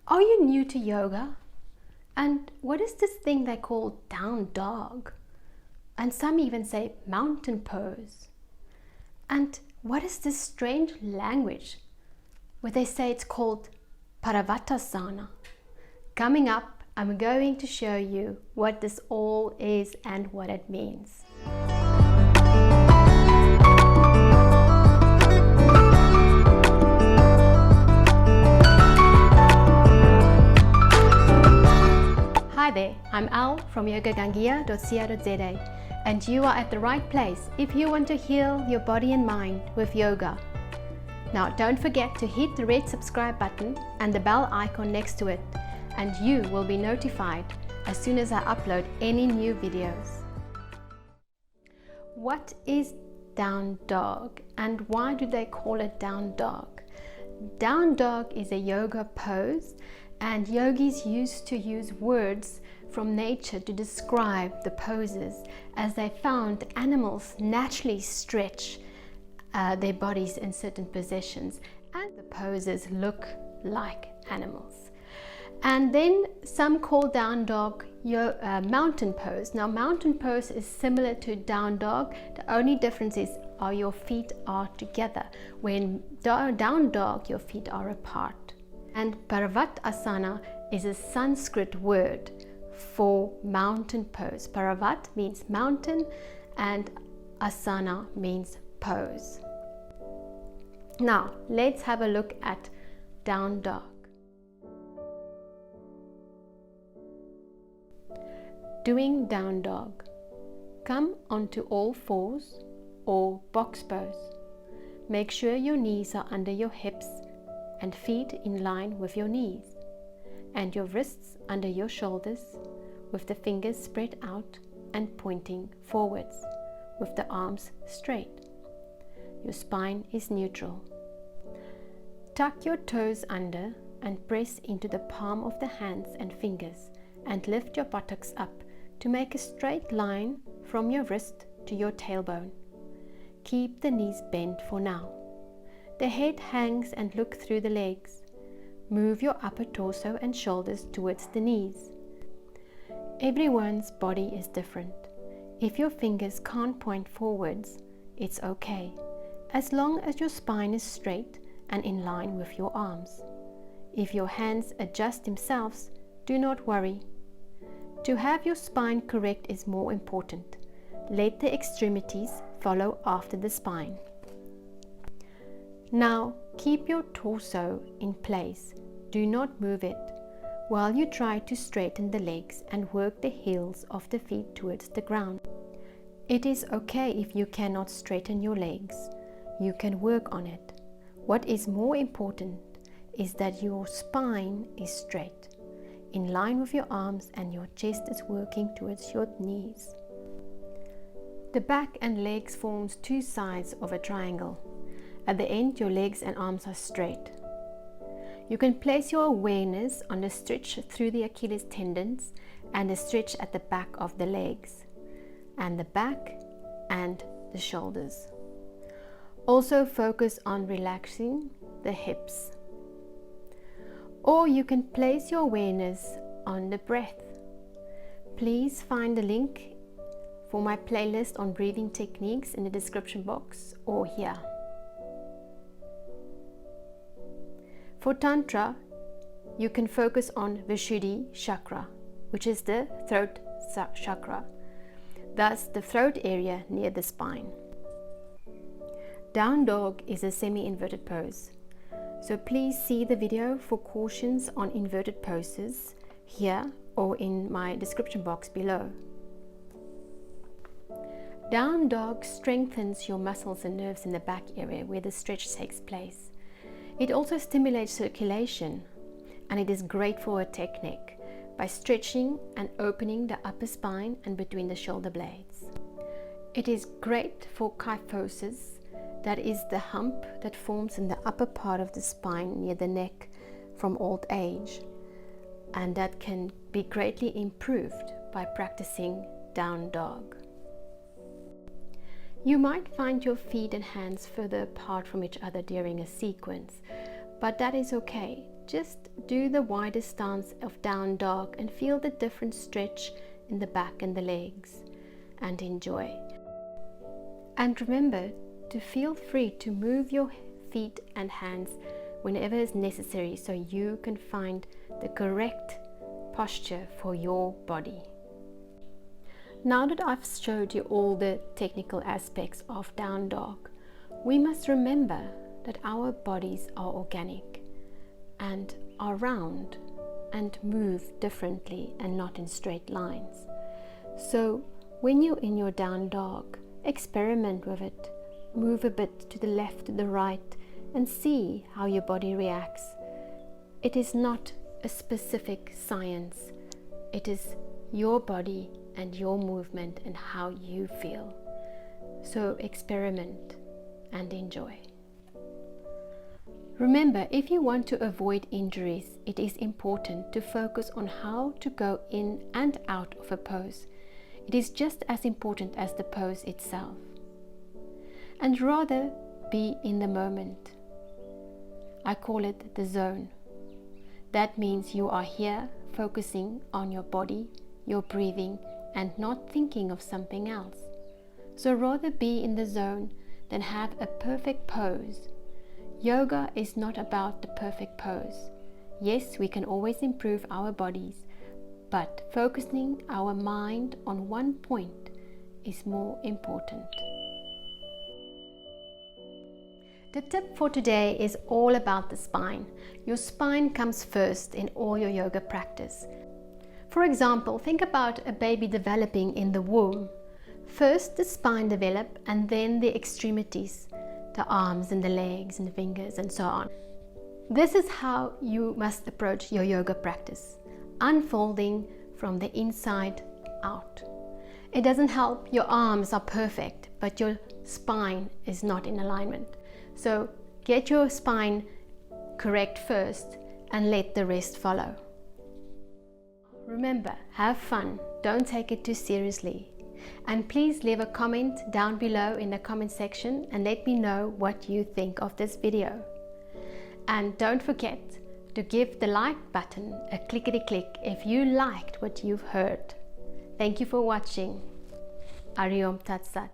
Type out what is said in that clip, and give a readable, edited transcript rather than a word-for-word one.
Are you new to yoga? And what is this thing they call down dog? And some even say mountain pose. And what is this strange language where they say it's called Parvatasana? Coming up, I'm going to show you what this all is and what it means. Hi there, I'm Al from yogagangia.co.za, and you are at the right place if you want to heal your body and mind with yoga. Now don't forget to hit the red subscribe button and the bell icon next to it, and you will be notified as soon as I upload any new videos. What is down dog and why do they call it down dog? Down dog is a yoga pose, and yogis used to use words from nature to describe the poses, as they found animals naturally stretch their bodies in certain positions and the poses look like animals. And then some call down dog mountain pose. Now mountain pose is similar to down dog. The only difference is your feet are together. When down dog, your feet are apart. And Parvatasana is a Sanskrit word for mountain pose. Parvat means mountain and asana means pose. Now let's have a look at down dog. Doing down dog. Come onto all fours or box pose. Make sure your knees are under your hips and feet in line with your knees, and your wrists under your shoulders with the fingers spread out and pointing forwards with the arms straight. Your spine is neutral. Tuck your toes under and press into the palm of the hands and fingers, and lift your buttocks up to make a straight line from your wrist to your tailbone. Keep the knees bent for now. The head hangs and look through the legs. Move your upper torso and shoulders towards the knees. Everyone's body is different. If your fingers can't point forwards, it's okay, as long as your spine is straight and in line with your arms. If your hands adjust themselves, do not worry. To have your spine correct is more important. Let the extremities follow after the spine. Now keep your torso in place. Do not move it while you try to straighten the legs and work the heels of the feet towards the ground. It is okay if you cannot straighten your legs. You can work on it. What is more important is that your spine is straight, in line with your arms, and your chest is working towards your knees. The back and legs forms two sides of a triangle. At the end, your legs and arms are straight. You can place your awareness on a stretch through the Achilles tendons and a stretch at the back of the legs, and the back and the shoulders. Also focus on relaxing the hips. Or you can place your awareness on the breath. Please find the link for my playlist on breathing techniques in the description box or here. For Tantra, you can focus on Vishuddhi chakra, which is the throat chakra, thus the throat area near the spine. Down dog is a semi-inverted pose, so please see the video for cautions on inverted poses here or in my description box below. Down dog strengthens your muscles and nerves in the back area where the stretch takes place. It also stimulates circulation, and it is great for a technique by stretching and opening the upper spine and between the shoulder blades. It is great for kyphosis, that is the hump that forms in the upper part of the spine near the neck from old age, and that can be greatly improved by practicing down dog. You might find your feet and hands further apart from each other during a sequence, but that is okay. just do the widest stance of down dog and feel the different stretch in the back and the legs, and enjoy. And remember to feel free to move your feet and hands whenever is necessary, so you can find the correct posture for your body. Now that I've showed you all the technical aspects of down dog, we must remember that our bodies are organic and are round and move differently and not in straight lines. So when you're in your down dog, experiment with it. Move a bit to the left, to the right, and see how your body reacts. It is not a specific science. It is your body and your movement and how you feel. So experiment and enjoy. Remember, if you want to avoid injuries, it is important to focus on how to go in and out of a pose. It is just as important as the pose itself. And rather be in the moment. I call it the zone. That means you are here focusing on your body, your breathing, and not thinking of something else. So rather be in the zone than have a perfect pose. Yoga is not about the perfect pose. Yes, we can always improve our bodies, but focusing our mind on one point is more important. The tip for today is all about the spine. Your spine comes first in all your yoga practice. For example, think about a baby developing in the womb. First the spine develops and then the extremities, the arms and the legs and the fingers and so on. This is how you must approach your yoga practice, unfolding from the inside out. It doesn't help your arms are perfect, but your spine is not in alignment. So get your spine correct first and let the rest follow. Remember, have fun, don't take it too seriously. And please leave a comment down below in the comment section and let me know what you think of this video. And don't forget to give the like button a clickety-click if you liked what you've heard. Thank you for watching. Ariom Tat Sat.